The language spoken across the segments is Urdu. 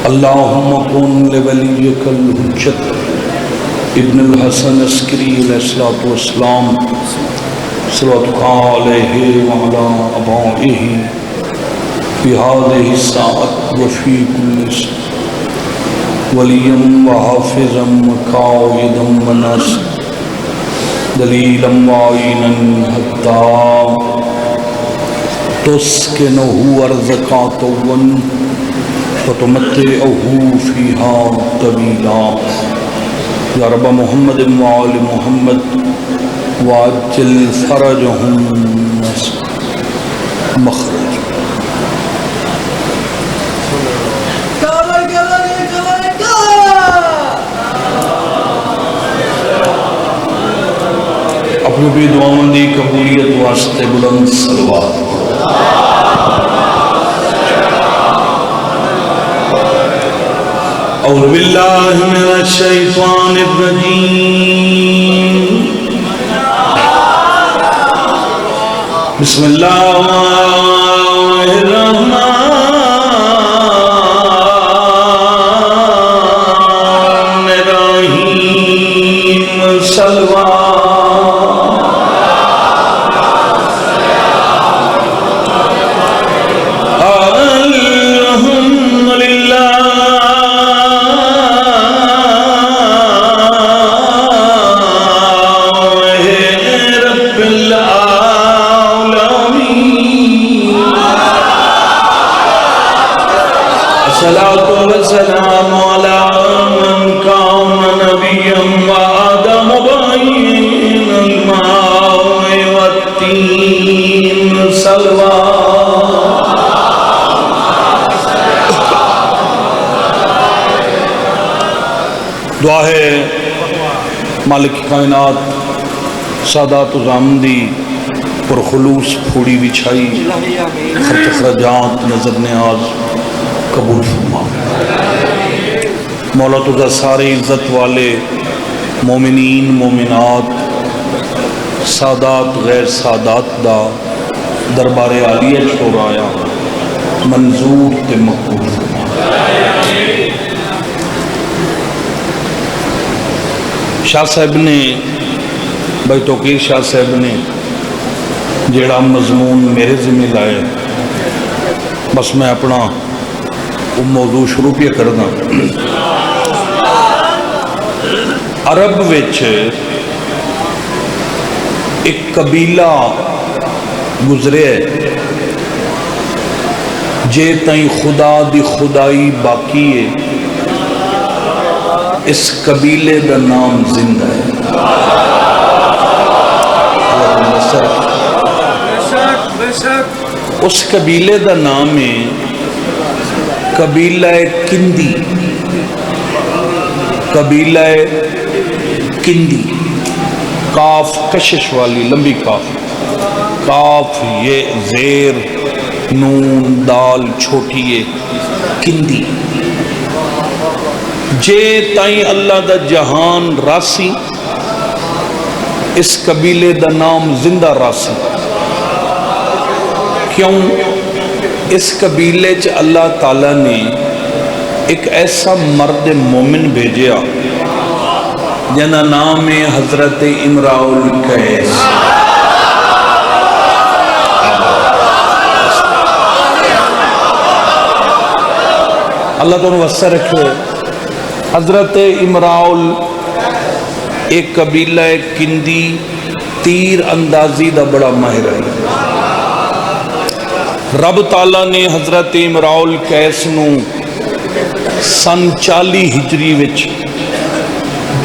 اللہم کن لولیک الحجت ابن الحسن عسکری علیہ السلام صلواتک علیہ وعلا آبائہ فی ہذہ الساعۃ وفی کل ولیا وحافظا وقائدا وناصرا دلیلا وعینا حتی تسکنہ ارضک طوعا وتمتعہ فیہا طویلا یا رب محمد وآل محمد وعجل فرجہم مخرج. اپنی بھی دعاؤں دی قبولیت واسطے بلند صلوات. اعوذ باللہ من الشیطان الرجیم بسم اللہ الرحمن الرحیم. صلوات والسلام على من كان نبيا وآدم بين الماء والتين. صلوات. دعا ہے مالک کائنات سادات زامندی پر خلوص پھوڑی بچھائی خرچ خرجات نظر نیاز قبول فرما. مولا تجھا سارے عزت والے مومنین مومنات سادات غیر سادات دا دربار عالیہ چھوڑ آیا منظور تے مقبول فرما. شاہ صاحب نے بھائی توقیر شاہ صاحب نے جیڑا مضمون میرے ذمہ لائے بس میں اپنا موضوع شروع پہ کرنا. عرب وچ ایک قبیلہ گزرے جے تائیں خدا دی خدائی باقی ہے اس قبیلے دا نام زندہ ہے. اس قبیلے دا نام ہے قبیلہ کندی. قبیلہ کندی کاف کشش والی لمبی کاف کاف یہ زیر نون دال چھوٹی ہے کندی. جے تائیں اللہ دا جہان راسی اس قبیلے دا نام زندہ راسی. کیوں؟ اس قبیلے چ اللہ تعالیٰ نے ایک ایسا مرد مومن بھیجیا جنہا نام ہے حضرت امراء القیس. اللہ تعالیٰ وسع رکھے. حضرت امراء ایک قبیلہ کندی تیر اندازی دا بڑا ماہر ہے. رب تعالیٰ نے حضرت امراء القیس نو سن 40 ہجری وچ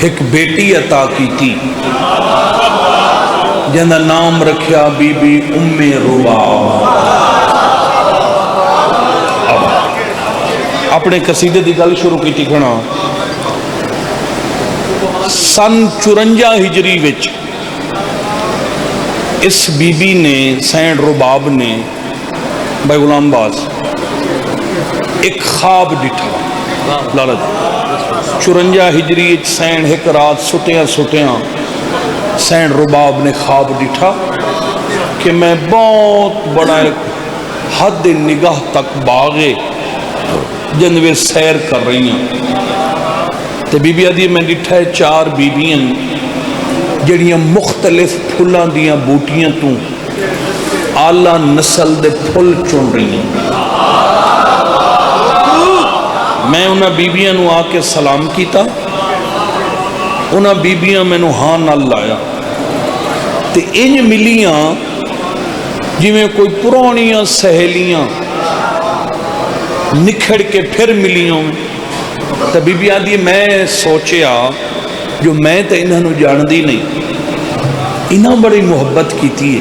ایک بیٹی عطا کی تھی جنہا نام رکھیا بی بی ام رباب. اپنے قصیدے دی گل شروع کی تھی کھنا. سن 54 ہجری وچ اس بی بی نے سینڈ رباب نے بھائی غلام باز ایک خواب ڈٹھا. لالت 54 ہجری سینڈ ایک رات سٹیاں سینڈ رباب نے خواب ڈٹھا کہ میں بہت بڑا ایک حد نگاہ تک باغے جن میں سیر کر رہی ہیں تے بی بی آدھی میں ڈٹھا ہے 4 بیبیاں جڑیاں مختلف پھلاں دیاں بوٹیاں تو اعلیٰ نسل دے پھل چن رہی ہیں. میں انہاں بیبیاں نو آ کے سلام کیتا، انہاں بیبیاں میں نو ہاں نال لایا تے انج ملیاں جی میں کوئی پرانیاں سہیلیاں نکھڑ کے پھر ملیوں. تو بی بی آدھی میں سوچیا جو میں تو انہوں نے جاندی نہیں، انہوں بڑی محبت کی تھی.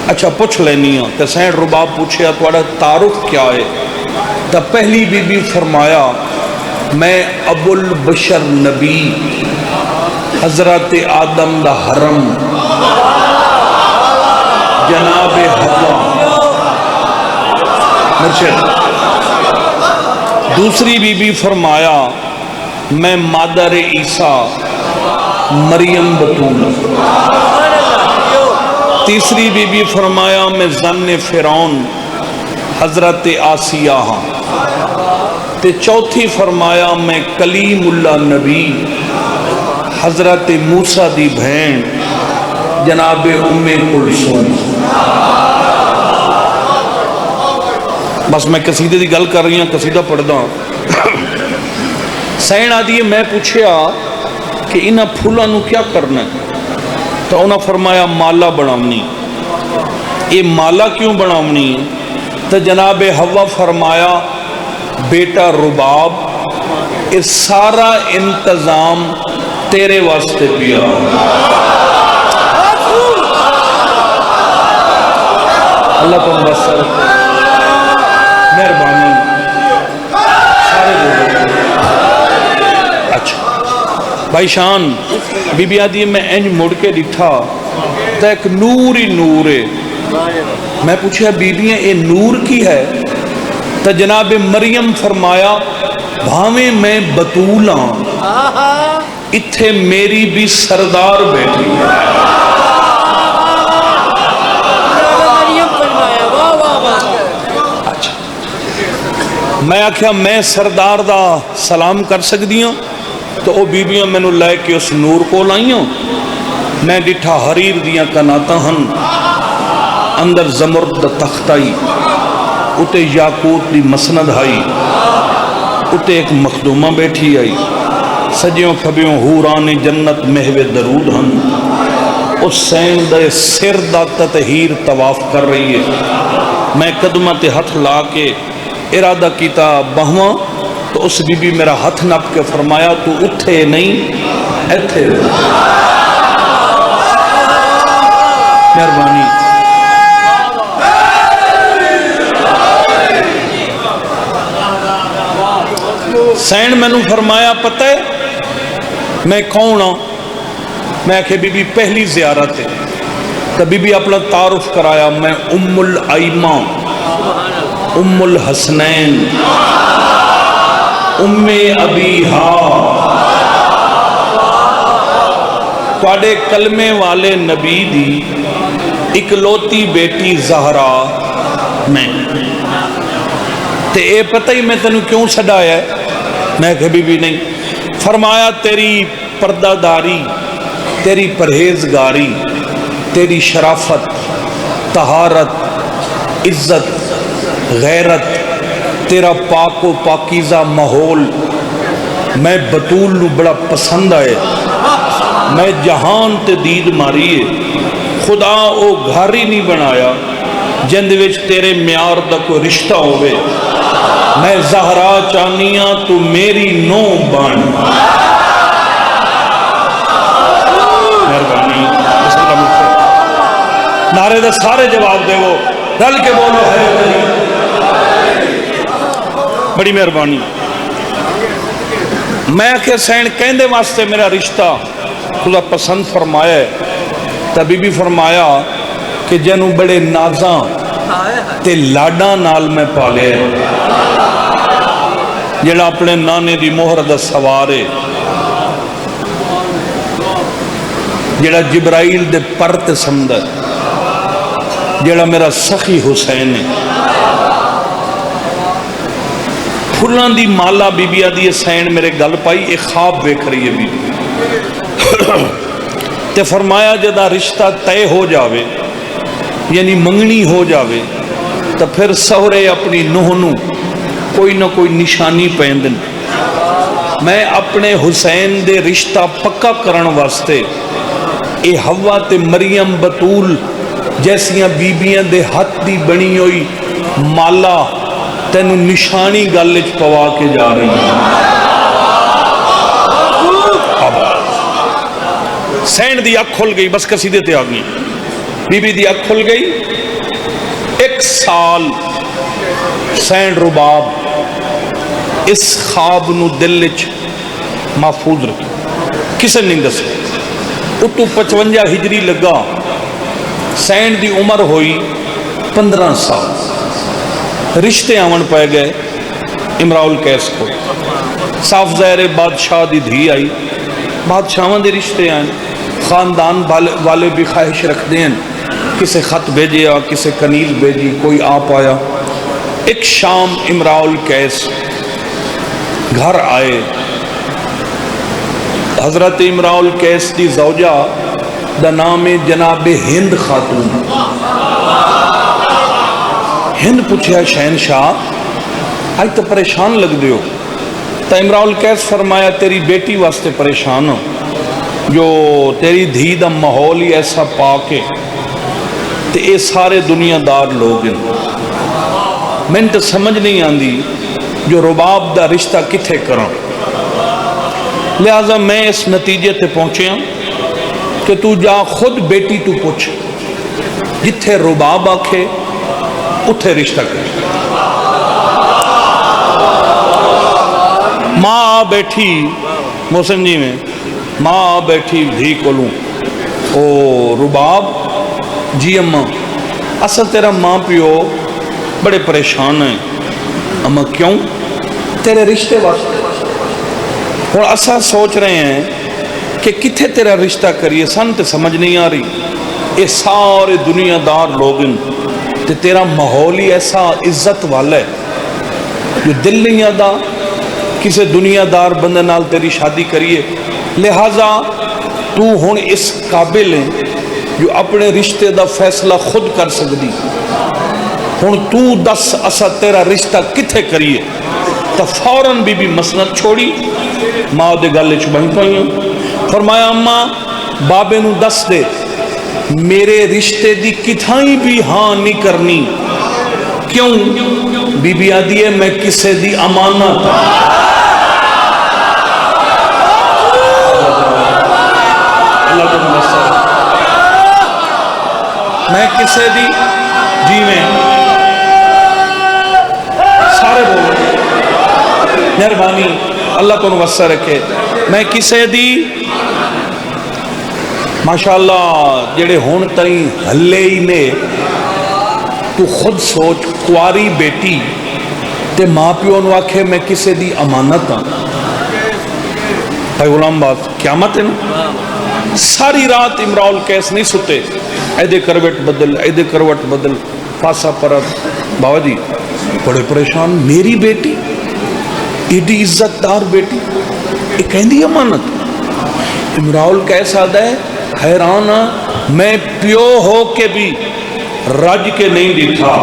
اچھا پوچھ لینی ہوں کہ سین رباب پوچھیا تھوڑا تعارف کیا ہے؟ تو پہلی بی بی فرمایا میں ابو البشر نبی حضرت آدم دا حرم جناب حوا مرشد. دوسری بی بی فرمایا میں مادر عیسیٰ مریم بطول. تیسری بی بی فرمایا میں زن فرعون حضرت آسیہ ہاں. تے چوتھی فرمایا میں کلیم اللہ نبی حضرت موسیٰ دی بہن جناب ام کلثوم. بس میں قصیدے دی گل کر رہی ہوں، قصیدہ پڑھ دا. سین آدھی میں پوچھیا کہ انہاں پھولاں نو کیا کرنا ہے؟ تو انہاں فرمایا مالا بناونی. یہ مالا کیوں بناونی؟ تو جناب حوا فرمایا بیٹا رباب یہ سارا انتظام تیرے واسطے پیا. اللہ کو مبصر مہربانی سارے بولو. اچھا بھائی شان بی بی آدھی میں انج مڑ کے ڈٹھا تو ایک نور ہی نور ہے. میں پوچھا بیبیاں اے نور کی ہے؟ تو جناب مریم فرمایا بھاویں میں بطول ہاں اتھے میری بھی سردار بیٹھی ہے. اچھا میں آکھیا میں سردار دا سلام کر سکتی ہوں؟ تو وہ بیبیاں میں نو لے کے اس نور کو لائیوں. میں ڈٹھا حریر دیاں کناتا ہن اندر زمرد دا تختائی اتے یاقوت دی مسند آئی اتے ایک مخدومہ بیٹھی آئی سجیوں کھبیوں حوران جنت محو درود ہن. اس سین دے سر دا تطہیر طواف کر رہی ہے. میں قدمہ تے ہتھ لا کے ارادہ کیتا بہواں تو اس بی بی میرا ہتھ نپ کے فرمایا تو اٹھے نہیں ایتھے. مہربانی سین میں نو فرمایا پتہ ہے میں کون ہوں؟ میں کہ بی بی پہلی زیارت ہے. تو بی بی اپنا تعارف کرایا میں ام الائمہ ام الحسنین ام ابیہا تواڈے کلمے والے نبی دی اکلوتی بیٹی زہرا میں. تے اے پتہ ہی میں تینوں کیوں سڈایا ہے؟ میں کہ بی بی نہیں. فرمایا تیری پردہ داری، تیری پرہیزگاری، تیری شرافت، طہارت، عزت، غیرت، تیرا پاک و پاکیزہ ماحول میں بطول نو بڑا پسند آئے. میں جہان تے دید ماریے خدا او گھر ہی نہیں بنایا جند وچ تیرے میار دا کوئی رشتہ ہوئے. میں زہرا چانیاں تو میری نو بن. مہربانی نعرے دا سارے جواب دے وہ رل کے بولو ہے. بڑی مہربانی. میں کہ سین کہندے واسطے میرا رشتہ خدا پسند فرمایا ہے. تو بی بی فرمایا کہ جنوں بڑے نازاں تے لاڈاں نال میں پالے جڑا اپنے نانے دی مہر دا سوارے جڑا جبرائیل دے پر تے سمدہ جڑا میرا سخی حسین ہے. پھلاں دی مالا بیبی آدھی سین میرے گل پائی، ایک خواب ویکھ رہی ہے بیبی تے فرمایا جدا رشتہ طے ہو جاوے یعنی منگنی ہو جاوے تو پھر سہرے اپنی نوح نو کوئی نہ کوئی نشانی پیندن۔ میں اپنے حسین دے رشتہ پکا کرن واسطے اے حوا تے مریم بطول جیسیاں بیبیاں دے ہاتھ دی بنی ہوئی مالا تینو نشانی گلچ پوا کے جا رہی ہیں۔ سین دی اکھ کھل گئی، بس قصیدے تے آ گئی، بی بی دی اکھ کھل گئی۔ 1 سال سین رباب اس خواب نو دل وچ محفوظ رکھی، کسے نہیں دسے۔ اتو 55 ہجری لگا، سین دی عمر ہوئی 15 سال، رشتے آون پہ گئے امراء القیس کو۔ صاف ظاہر بادشاہ دی دھی آئی، بادشاہاں دے رشتے آئیں، خاندان والے بھی خواہش رکھ دیں، کسے خط بھیجیا، کسے کنیل بھیجی، کوئی آپ آیا۔ ایک شام امراء القیس گھر آئے، حضرت امراء القیس دی زوجہ دا نام جناب ہند خاتون۔ ہند پوچھیا شہنشاہ آج تو پریشان لگ دیو؟ تا امراء القیس فرمایا تیری بیٹی واسطے پریشان ہو، جو تیری دھی دا ماحول ہی ایسا پاکے تے اے سارے دنیا دار لوگ ہیں، میں تو سمجھ نہیں آندی جو رباب دا رشتہ کتھے کروں، لہذا میں اس نتیجے تے پہنچے ہوں کہ تو جا خود بیٹی تو پوچھ، جتھے رباب آکھے اتھے رشتہ کر۔ ماں بیٹھی محسن جی میں، ماں بیٹھی دھی کولوں، او رباب جی اماں اصل تیرا ماں پیو بڑے پریشان ہیں۔ اماں کیوں؟ تیرے رشتے واسطے، اور اسا سوچ رہے ہیں کہ کتھے تیرا رشتہ کریے، سن تے سمجھ نہیں آ رہی، یہ سارے دنیا دار لوگ ہیں تے تیرا ماحول ہی ایسا عزت والا ہے جو دل نہیں آتا کسے دنیا دار بندے نال تیری شادی کریے، لہٰذا تو ہن اس قابل ہے جو اپنے رشتے دا فیصلہ خود کر سکتی، ہن تو دس اسا تیرا رشتہ کتھے کریے۔ تو فوراً بی بی مسند چھوڑی، ماں دے گلے چ بہن پائیاں، فرمایا اماں بابے نو دس دے میرے رشتے دی کتھائیں بھی ہاں نہیں کرنی، کیوں؟ بی بی آدھی ہے میں کسے دی امانت، میں کسے دی جی میں سارے بولو مہربانی اللہ کو وسع رکھے، میں کسے دی ماشاءاللہ جڑے ہون ترین ہلے ہی نے، تو خود سوچ کواری بیٹی تے ماں پیو نو آکھے میں کسے دی امانت ہاں۔ بھائی غلام بات قیامت ہے نا۔ ساری رات امراء القیس نہیں ستے، ایدے کروٹ بدل ایدے کروٹ بدل، پاسا پرت، بابا جی بڑے پریشان، میری بیٹی ایڈی عزت دار بیٹی یہ کہندی امانت؟ امراء القیس آدھا ہے حیران میں پیو ہو کے بھی رج کے نہیں دیکھا،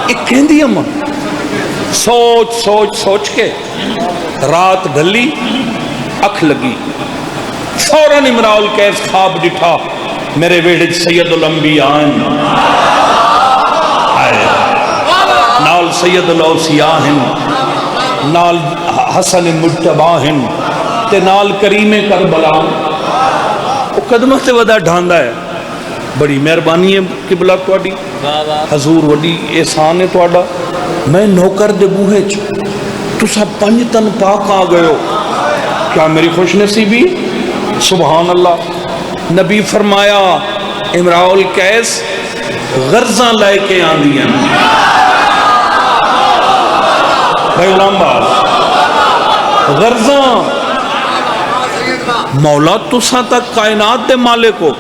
یہ کہندی امانت۔ سوچ سوچ سوچ کے رات ڈھلی، اکھ لگی، فوراً امراء القیس خواب ڈٹھا میرے ویڑج سید الانبیاء نال سید الاوصیاء نال حسن مجتبیٰ تے نال کریم کربلا، وہ قدمہ تے ودا ڈھاندا ہے۔ بڑی مہربانی ہے قبلہ تواڈی، حضور وڈی احسان ہے تواڈا، میں نوکر دے بوہے چ تسا 5 تن پاک آ گئے ہو، کیا میری خوش نصیبی؟ سبحان اللہ۔ نبی فرمایا امراء القیس غرضاں لائے کے آندی ہیں۔ بھائی غلام باز غرضاں مولا تسا تک کائنات دے مالک ہو،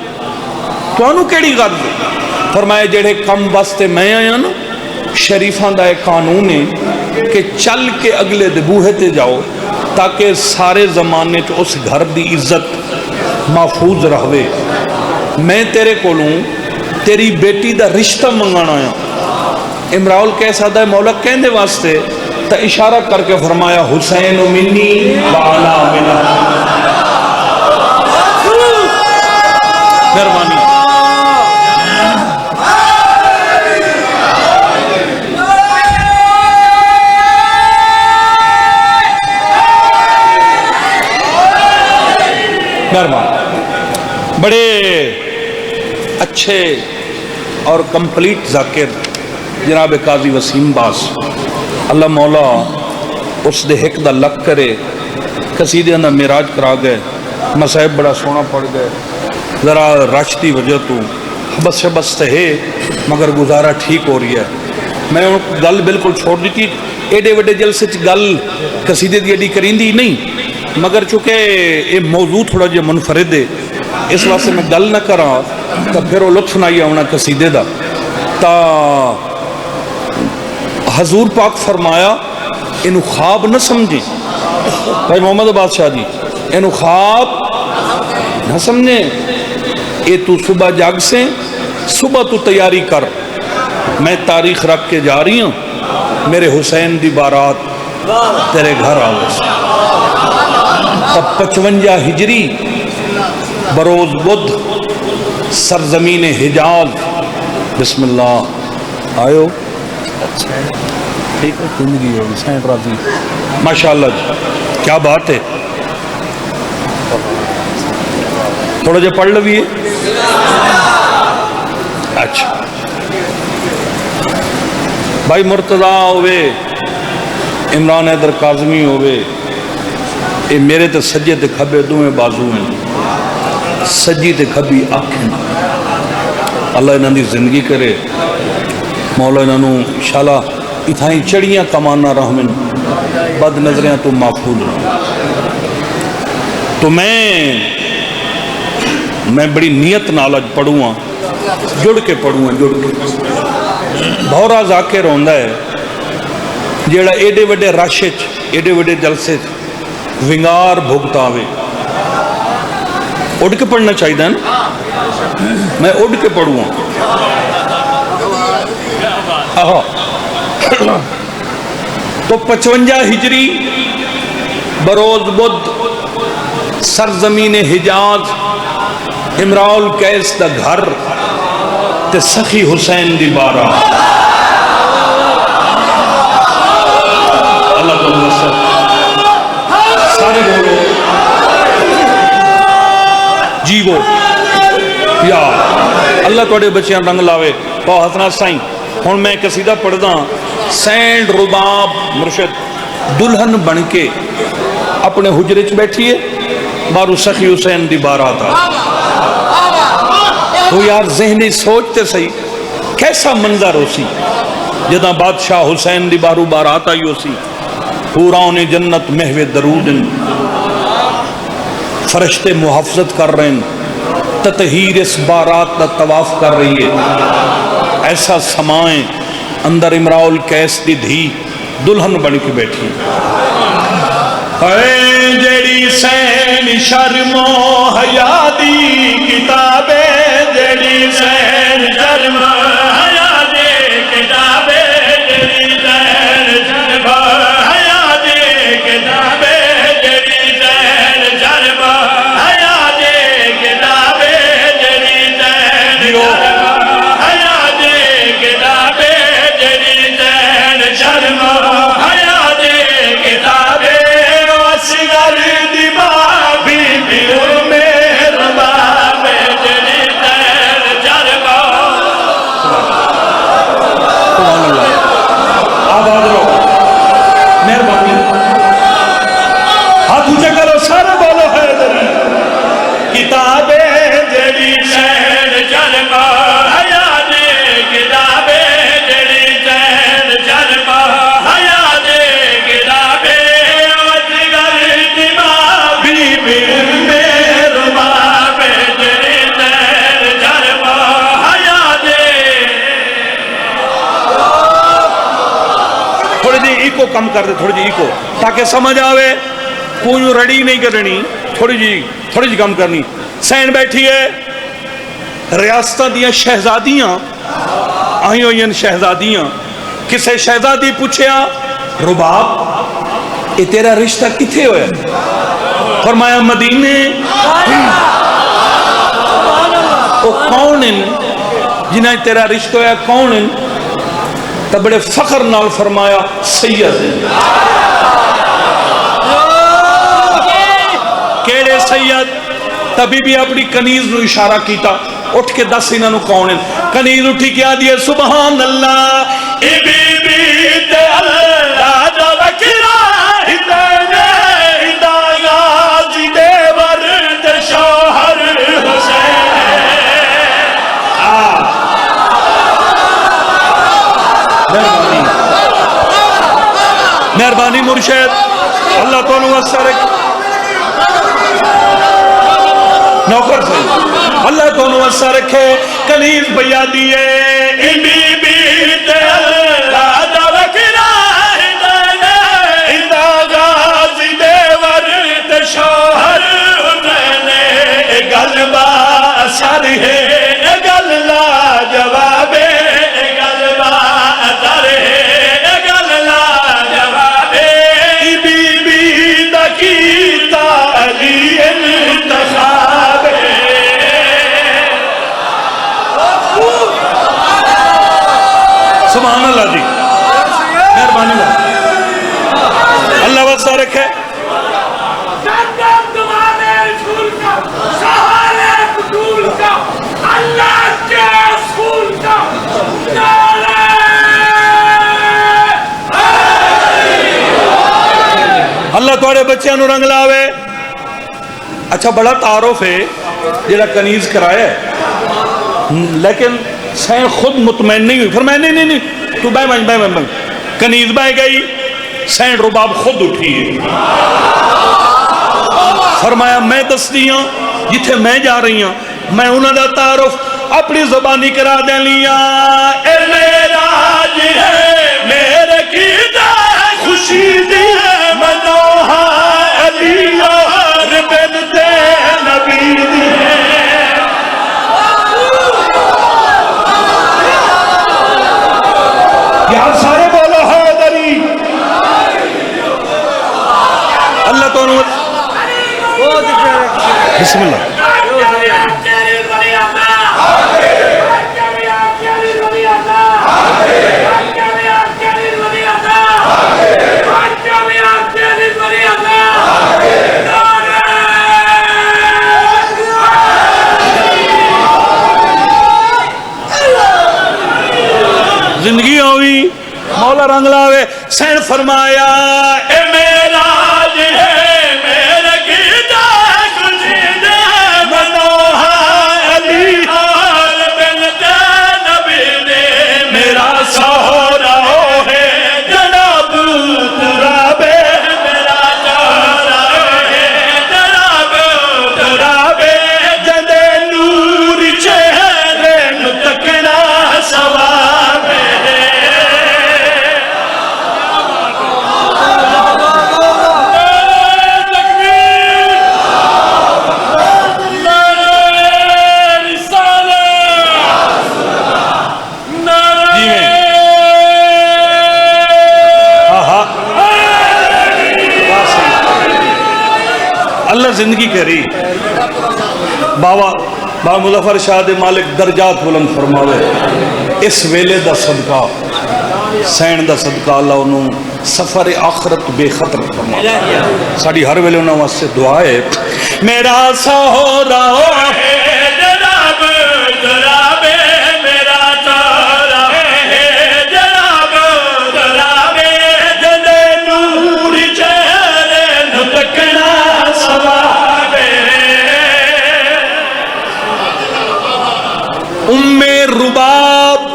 تانوں کیڑی غرض ہے؟ فرمایا جڑے کم واسطے میں آیا نا شریفاں دا ایک قانون ہے کہ چل کے اگلے دے بوہے تے جاؤ تاکہ سارے زمانے چ اس گھر دی عزت محفوظ رہوے. میں تیرے کولوں تیری بیٹی دا رشتہ منگانا آیا. امراؤل کیسا دا مولا کہندے واسطے تا اشارہ کر کے فرمایا حسین منی وعلا منا. مہربانی. بڑے اچھے اور کمپلیٹ ذاکر جناب قاضی وسیم باس اللہ مولا اس دے حق دا لک کرے. قصیدے اندر معراج کرا گئے, مسائب بڑا سونا پڑ گئے, ذرا رش دی وجہ تو بس سے بس ہے مگر گزارا ٹھیک ہو رہی ہے. میں گل بالکل چھوڑ دیتی, ایڈے وڈے جلسے گل قصیدے دی ایڈی کریندی نہیں, مگر چونکہ یہ موضوع تھوڑا جہا منفرد ہے اس واسطے میں گل نہ کراں تو پھر وہ لطف نہ آنا قصیدے دا. تا حضور پاک فرمایا انہوں خواب نہ سمجھیں. بھائی محمد بادشاہ جی انہوں خواب نہ سمجھیں. اے تو صبح جاگ سے صبح تو تیاری کر, میں تاریخ رکھ کے جا رہی ہوں میرے حسین دی بارات تیرے گھر آوے. تب 55 ہجری بروز بدھ سرزمین حجاز. بسم اللہ آئیو. ٹھیک ہے زندگی ہے سینٹ راضی ماشاءاللہ جی کیا بات ہے. تھوڑا جا پڑھ لویے. اچھا بھائی مرتضیٰ ہوئے عمران حیدر کاظمی ہوئے یہ میرے تے سجے تے کھبے دوئے بازو ہیں سجی تے کھبی آنکھیں. اللہ انہوں دی زندگی کرے مولا انہوں انشاءاللہ اتھائیں چڑیاں کمانا رحمن بد نظریاں تو محفوظ رہا. تو میں بڑی نیت نالج پڑھوں ہاں جڑ کے پڑھوں ہاں جڑ کے. بہرا ذاکر ہوندہ ہے جیڑا ایڈے وڈے راشے ایڈے وڈے جلسے ونگار بھگتا ہوئے اڑ کے پڑھنا چاہیے نا. میں اڑ کے پڑھوں ہاں. تو 55 ہجری بروز بدھ سرزمین حجاز امراؤل قیس دا گھر تے سخی حسین دی بارہ. اللہ کو نصر سارے بولو جیو یا اللہ توڑے بچیاں رنگ لاوے پاو حسنا سائیں. ہون میں قصیدہ پڑھدا سینڈ رباب مرشد دلہن بن کے اپنے حجرے چ بیٹھیے بارو سخی حسین دی بارات آ. تو یار ذہنی سوچتے صحیح کیسا منظر ہو سی جدہ بادشاہ حسین دی بارو بارات آئی ہو سی. پوران جنت محو درودن فرشتے محافظت کر رہے ہیں تطہیر اس بارات دا طواف کر رہی ہے. ایسا سمائیں اندر امراؤل قیس دی دھی دلہن بن کے بیٹھی. اے جڑی سین شرم و حیا دی کتابے جڑی سین شرم و حیا دی کتابے جڑی سین شرم و حیا دی کتابے جڑی سین شرم و حیا دی کتابے جڑی سین شرم ایکو کم کر دے تھوڑی جی ایکو تاکہ سمجھ آوے کوئی رڑی نہیں کرنی تھوڑی جی کم کرنی سین بیٹھی ہے ریاستہ دیا شہزادیاں آئی ہوئی ہیں شہزادیاں کسے شہزادی پوچھیا رباب یہ تیرا رشتہ کتھے ہویا فرمایا مدینے وہ کون ہیں جنہیں تیرا رشتہ ہویا کون ہیں تو بڑے فخر نال فرمایا سید کیڑے سید تبھی بھی اپنی کنیز نو اشارہ کیتا اٹھ کے دس انہوں نے کون ہیں کنیز اٹھی کیا دیئے سبحان اللہ اے بی بی تے اللہ دا وکرہ ہدانے ہدایات دے ورد شوہر حسین مہربانی مرشد اللہ تو نوستر نوکر سے اللہ تو نوستر رکھے کنیز بیا دیئے بی بی تے اللہ دا وکرہ ہدانے ہدایات دے ورد شوہر حسین گلبہ اثر ہے گل لا جواب گلبہ اثر ہے گل لا جواب بی بی دا کیتا علی انتخاب سبحان اللہ جی مہربانی اللہ واسطہ رکھے اللہ توڑے بچے انہوں رنگ لاوے اچھا بڑا تعارف ہے جیڑا کنیز کرایا ہے لیکن سین خود مطمئن نہیں ہوئی فرمایا نہیں تو بائیں کنیز بائیں گئی سین رباب خود اٹھی ہے فرمایا میں دس دیاں جتھے میں جا رہی ہوں میں انہوں دا تعارف اپنی زبانی کرا دیں لیا اے میرا جی ہے میرے کی دا خوشی دی ہے منوہا علی اور بنت نبی دی ہے یہاں سارے بولو حیدری اللہ تو بسم اللہ زندگی ہوئی مولا رنگ لاوے سین فرمایا اے میرا جی ہے میرے کی دا خوشی دے منوہا علی اور بنت نبی نے میرا سہورا ہے جناب ترابے میرا سہورا ہے جناب ترابے جدے نور چہرے نتکنا سواب اللہ زندگی کری بابا مظفر شاہ دے مالک درجات بلند فرماوے اس ویلے دا صدقہ سین دا صدقہ اللہ انہوں سفر آخرت بے خطر فرماوے ساڑھی ہر ویلے انہوں واسطے دعا ہے میرا سہورا ہے جناب درابے میرا سہورا ہے جناب درابے جدے نور چہرے نتکنا سوابے ام رباب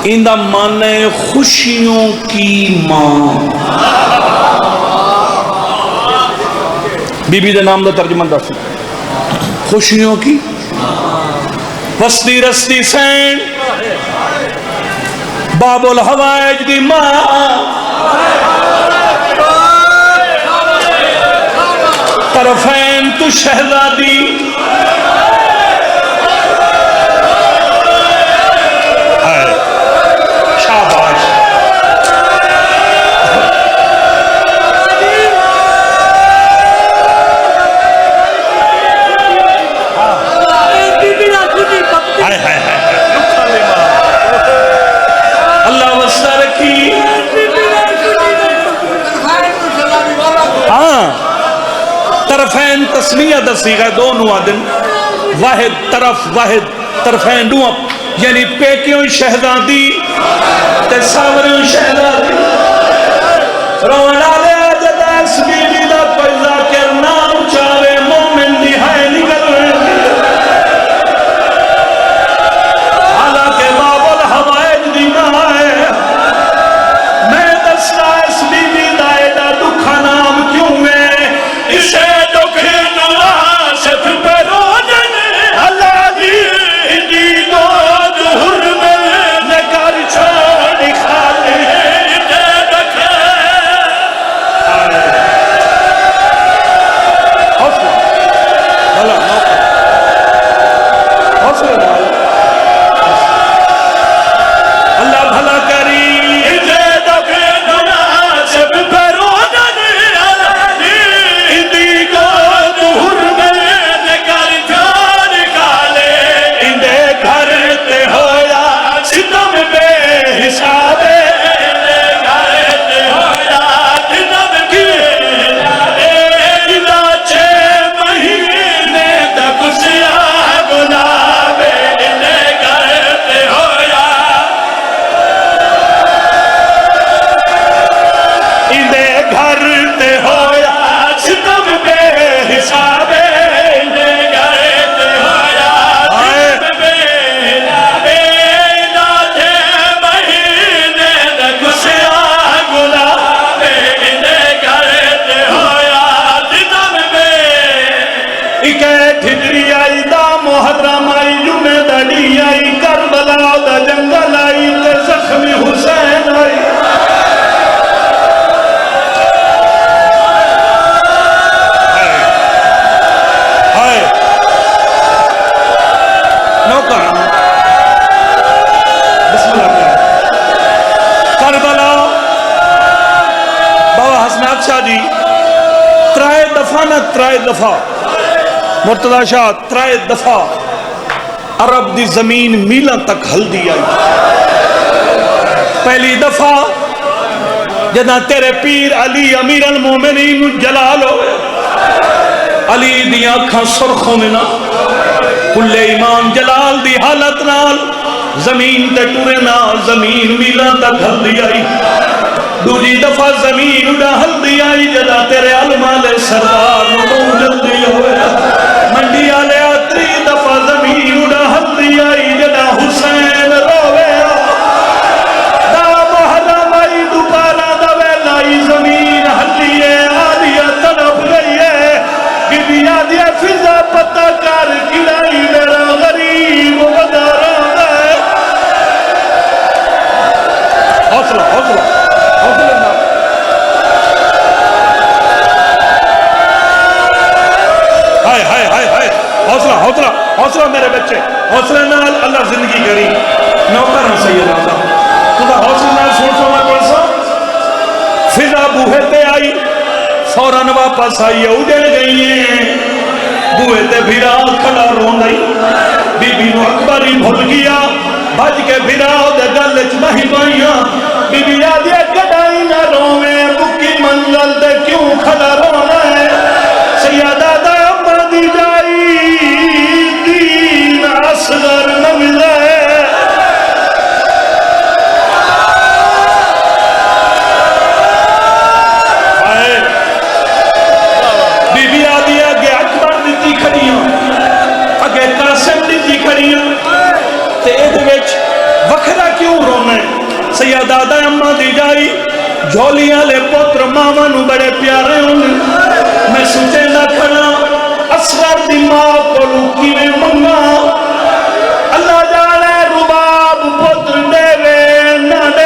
اندہ معنی خوشیوں کی ماں بی بی دے نام دا ترجمہ دس خوشیوں کی وستی رستی سین باب الحوائج دی ماں طرفین تو شہزادی شاباش اللہ وسطہ رکھی ہاں طرفین تسمیہ دسی گئے دو نوادن واحد طرف واحد طرفین دو یعنی پیکیوں شہزادی تے ساوریوں شہزادی رونا لے آجدہ اس بیوی دا پیدا کرنا چاہے مومن دی ہائے نکل حالانکہ باب الحوائج دی ماں ہے میں دستا اس بیوی دا ایڈا دکھا نام کیوں میں اسے دکھے نواسف پر روجن اللہ دی دود حرمل نگر چھوڑی خالی دے دکھے حوصلہ بھلا حوصلہ اللہ بھلا کری ترائے دفعہ مرتضی شاہ ترائے دفعہ عرب دی زمین میلہ تک ہل دی آئی پہلی دفعہ جدہ تیرے پیر علی امیر المومنین جلال ہوئے علی دی آنکھاں سرخوں میں نا کل امام جلال دی حالت نال زمین تے ٹورے نال زمین میلہ تک ہل دی آئی دوجی دفعہ زمین اڑا ہل دی آئی جدا تیرے علمال سردار نمو جلدی ہوئے منڈی آلے آتری دفعہ زمین اڑا ہل دی آئی جدا حسین روے دا محرم آئی دوبارہ دوے لائی زمین ہلیے آلیا طرف گئیے بی بی آدیا فضا پتہ کر کڑائی میرا غریب ودارہ ہے حوصلہ حوصلہ حوصلہ میرے بچے حوصلہ نال اللہ زندگی کری نوکر ہم سید آتا خدا حوصلہ نال سوچو میں پڑسا فضا بوہے تے آئی فوراں واپس آئی اڑے گئی ہیں بوہے تے بھیرا کھڑا رون آئی بی بی نو اکبر ہی بھول گیا بھج کے بھیرا دے گلچ نہیں پائیاں بی بی آدھے کڑائی نہ روے بکی منزل دے کیوں کھڑا رونا ہے سیادہ دا امر دی جائی دین اصغر نہ ملے بی بی آدھے اگے اکبر دیتی کھڑیاں اگے قاسم دیتی کھڑیاں تے ایدھے ویچ وکھرا کیوں رونا ہے سیادہ دا اماں دی جائی جھولیاں لے پوتر ماما نو بڑے پیارے ہونے میں سوچے نہ کھنا اصغر دی ماں کو لکی میں منگا اللہ جانے رباب پوتر دے وے نہ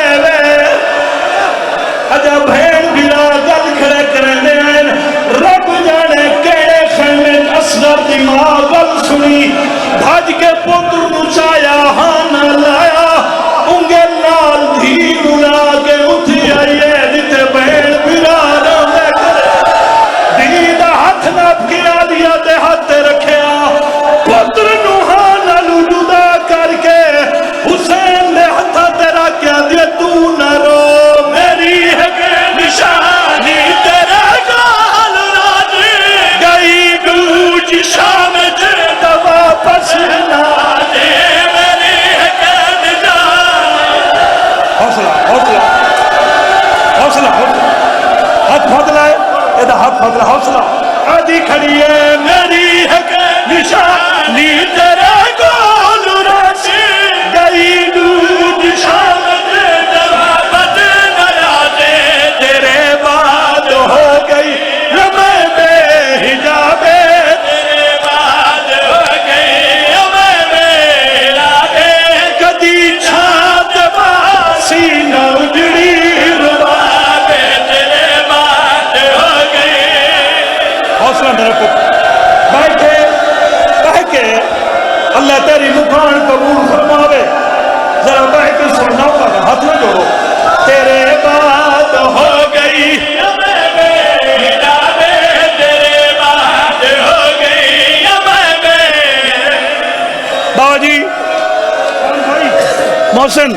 محسن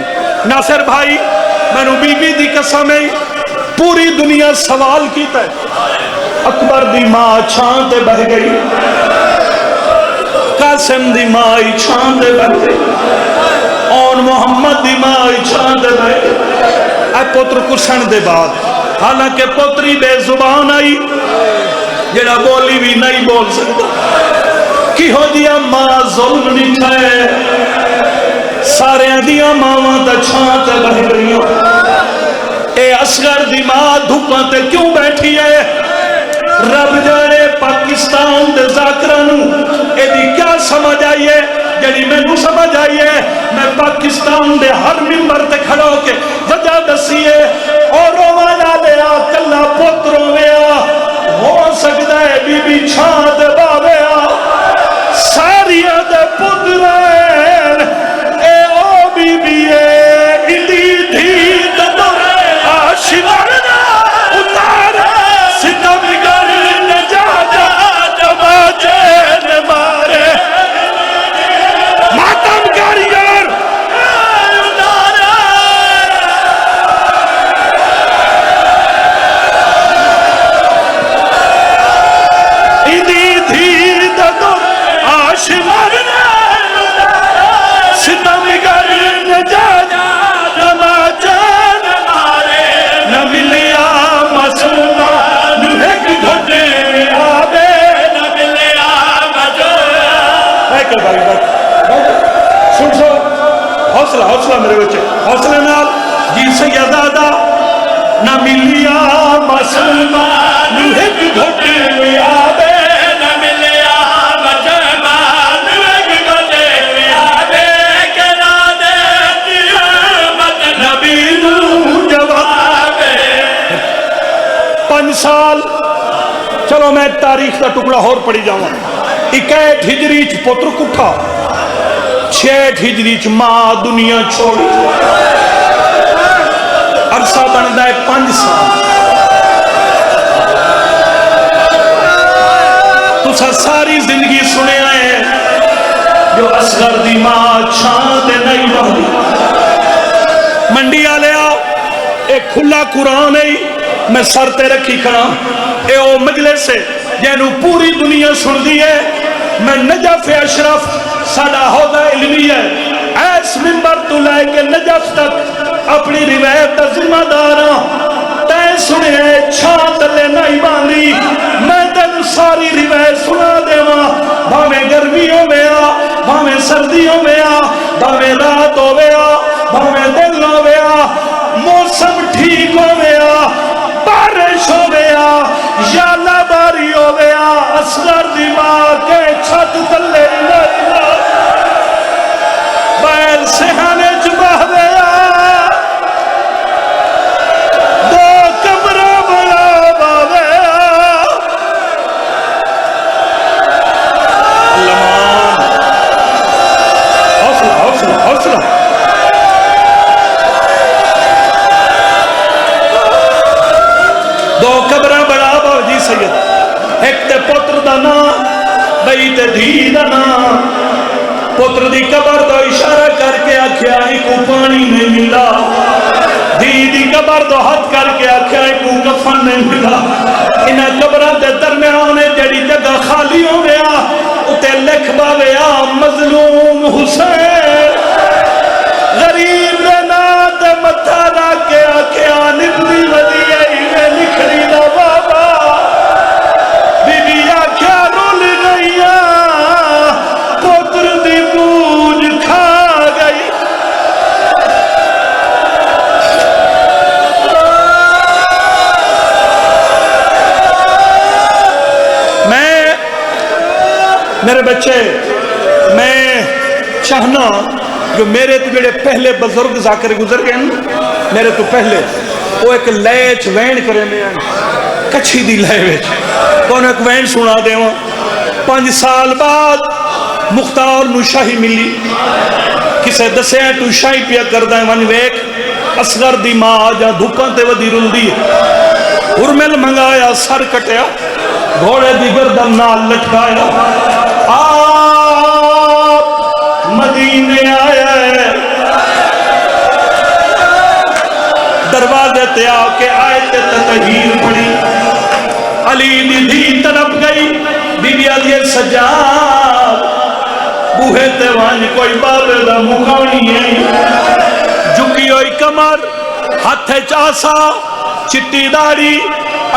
ناصر بھائی میں بی بی دی قسم ہے پوری دنیا سوال کیتا ہے اکبر دی ماں چھان تے بہ گئی قاسم دی ماں چھان تے بہ گئی اور محمد دی ماں چھان تے بہ گئی اے پتر کسن دے بعد حالانکہ پتری بے زبان آئی جڑا بولی بھی نہیں بول سکتا کی ہو دیا ماں ظلم نہیں ہے سارے دیا ماں تا چھان تے بہ گئی اے اصغر دی ماں دھوپاں تے کیوں بیٹھی ہے رب جانے پاکستان دے ذاکرانو اے دی کیا سمجھ آئیے جنہی میں نو سمجھ آئیے میں پاکستان دے ہر ممبر تے کھڑو کے وجہ دسیے اور روانہ لیا کلا پتروں ویا ہو سکتا ہے بی بی چھان دے باویا ساریہ دے پترین اے او بی بی اے اندی دھی ددر آشورنا اتارا ستم گر نجاجا جماجین مارے ماتم کاریگر اندی دھی ددر آشورنا ستم گر نجاجا جماجین مارے نملیا مسلمہ نوہک گھٹے آبے نملیا مسلمہ ہے کہ بھائی سن سو حوصلہ میرے بچے حوصلہ نال جی سیدادہ نملیا مسلمہ نوہک گھٹے آبے نملیا مسلمہ نوہک گھٹے آبے کرادے نبی نو جواب 5 سال چلو میں تاریخ کا ٹکڑا اور پڑھی جاؤں 61 ہجری چ پتر کٹھا 66 ہجری چ ماں دنیا چھوڑی عرصہ بندا ہے 5 سال تسا ساری زندگی سنے آئے جو اصغر دی ماں چھان تے نہیں بہدی منڈی آلے آؤ ایک کھلا قرآن ہے میں سر تے رکھی کھڑا اے او مجلس ہے جنہوں پوری دنیا سن دی ہے میں نجف اشرف ساڑا عہدہ علمی ہے ایس ممبر تو لائے کے نجف تک اپنی روایت ذمہ دارا تے سنے چھان تلے نہیں باندھی میں تن ساری روایت سنا دے ماں بھامیں گرمیوں میں آ بھامیں سردیوں میں آ بھامیں رات ہو میں آ بھامیں دل ہو میں آ موسم ٹھیک ہو میں آ بارش ہو میں آ یا لباری ہو میں آ اصغر دی ماں کے چھت تلے نہیں بیر سہانے چبہ میں آ دو کمرہ بڑا باوے آ لمان حوصلہ دو قبرہ بڑا باو جی سید ایک تے پتر دا نا بئی تے دھی دا نا پتر دی قبر دو اشارہ کر کے آکھیا ہی کو پانی نہیں ملا دھی دی قبر دو ہاتھ کر کے آکھیا ہی کو کفن نہیں ملا انہیں قبرہ دے درمیانے جڑی جگہ خالی ہو گیا اتے لکھ باویا مظلوم حسین غریب لینا دے متھا را کے آکھیا نبی ودی میں لکھنی دا بابا بی بی آکھیا رول گئیا پتر دی بوجھ کھا گئی میرے بچے میں چاہنا جو میرے تو جڑے پہلے بزرگ ذاکر گزر گئے میرے تو پہلے وہ ایک لیچ وین کرے میں کچھی دی لیچ کون ایک وین سنا دے ہوں 5 سال بعد مختار نو شاہی ملی کسے دسے ہیں تو شاہی پیا کردہ ون ویک اصغر دی ماں آجا دھوپاں تے ودی رل دی ہرمل منگایا سر کٹیا گھوڑے دی گردن نال لٹکایا آپ مدینے آئے تے آ کے آیت تطہیر پڑھی. علی دی دھی تڑپ گئی. بی بی آدھی سجاد بوہے تے وانج کوئی بابے دا مکانی ہے. جھکی ہوئی کمر, ہاتھ چاسا, چٹی داڑھی,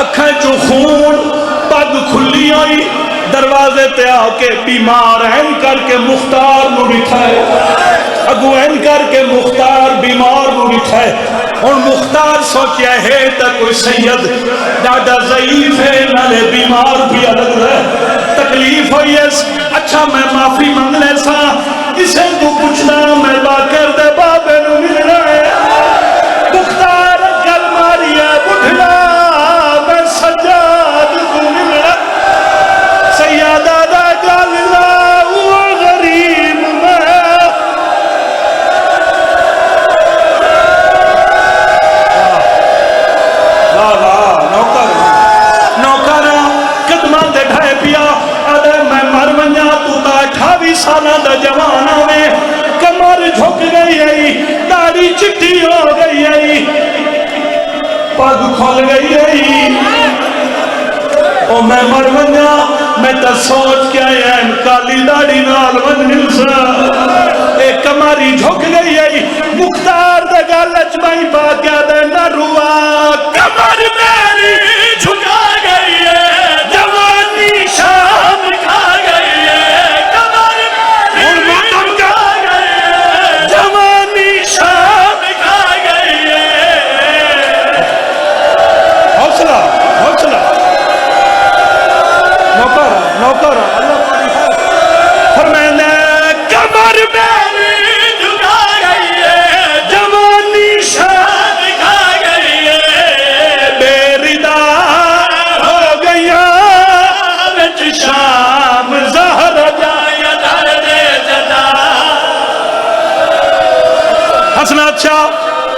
اکھیں چو خون, پگ کھلی ہوئی. دروازے تے آ کے بیمار ہیں کر کے مختار نو بٹھائے. اگو این کر کے مختار بیمار نو بٹھائے. اور مختار سوچیا ہے تا کوئی سید ڈاڈا ضعیف ہے نالے بیمار بھی الگ رہے, تکلیف ہوئی ہے. اچھا میں معافی مانگ لے سا, اسے تو پوچھنا میں باکر دے بابے نو ملنا ہے. مختار گل ماری ہے بٹھنا میں سجاد کو ملنا. سیادہ دا گل لا وہ غریب میں سالہ دا جوانہ میں کمر جھک گئی ہے, داڑھی چٹی ہو گئی ہے, پگ کھل گئی ہے. او میں مر ونجا میں تا سوچ کے آیا کالی داڑھی نال ون ملسا. اے کماری جھک گئی ہے. مختار دا گل اچمائی پا کیا دے نہ روا کمر میری جھکا گئی ہے, جوانی شام کھا گئی ہے.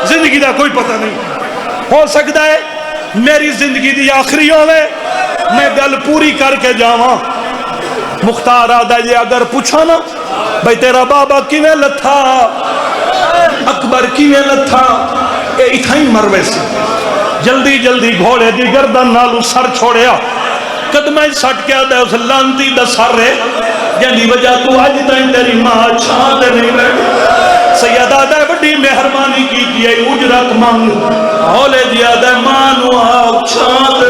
زندگی دا کوئی پتہ نہیں ہو سکتا ہے میری زندگی دی آخری ہوئے میں گل پوری کر کے جاواں. مختار آدھا یہ اگر پوچھا نا بھئی تیرا بابا کیویں لتھا, اکبر کیویں لتھا, اے اتھائی مروے سے جلدی جلدی گھوڑے دی گردن نالو سر چھوڑیا. قدمہ سٹ کے آدھا اس لانتی دا سر ہے جنہی وجہ تو آج تائیں تیری ماں چھاندے نہیں بیٹھے. سیدہ دے بڑی مہربانی کی ہے اجرت مانگ ہولے دیا دے مانو آگ چھاند.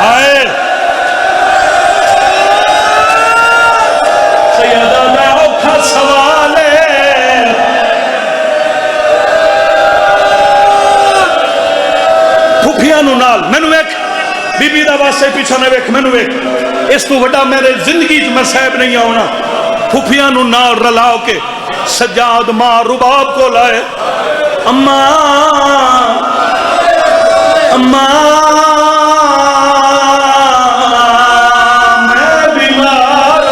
آئے سیدہ دے اوکھا سوالے پھوپیانو نال مینو ایک بی بی دا واسطے پیچھا نہ ویک مینو ویک اس تو وڈا میرے زندگی میں صاحب نہیں آنا. پھوپیاں نو نال رلاؤ کے سجاد ماں رباب کو لائے. اماں اماں میں بیمار.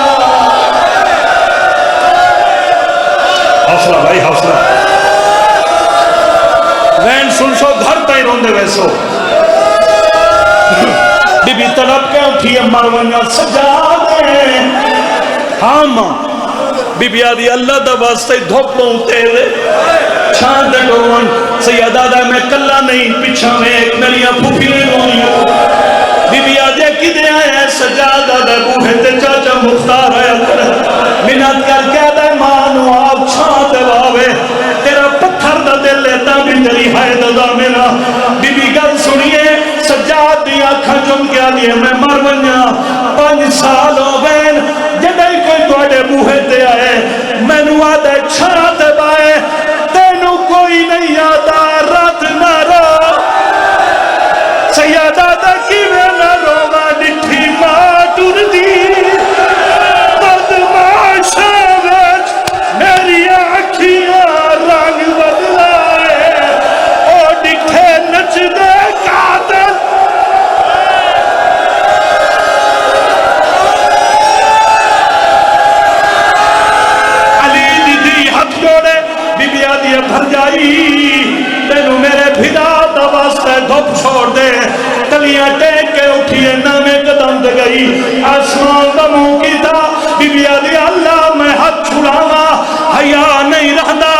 حوصلہ بھائی حوصلہ. وین سن سو گھر تائی روندے ویسو. بی بی تڑپ کے اٹھی امار ونیا سجادے. ہاں ماں بی بی آدھی اللہ دا واسطے دھوپوں تیرے چھاند ڈوان. سیدہ دا میں کلا نہیں پیچھا میں ایک میری پھوپھی نے روئیوں. بی بی آدھی کی دے آئے سجادہ دا بوہے تے چاچا مختار آیا منت کر کے دے مانو آپ چھاند باوے تیرا پتھر دا دل لیتا بھی تیری حید دا میرا. بی بی گل سنیے سجاد دی آنکھاں چم کیا دیئے میں مر بنیا 5 سال ہو گئے جدائی کوئی توڑے بوہے تے آئے میں نو آدھے چھات بائے تینو کوئی نہیں آدھا رات نہ رو. سیادہ دا کیویں نہ رو ماں ڈٹھی ماں ٹر دی بدماشا وچ میری آنکھیاں رنگ بدلائے او ڈٹھے نچ دے قاتل. بھر جائی تینو میرے بھدا دا واسطے دھوپ چھوڑ دے. کلیاں ٹیک کے اٹھیے نامے قدم دے گئی. آسمان دا منہ کی تھا بی بی آدھی اللہ میں ہاتھ چھڑاوا حیا نہیں رہدا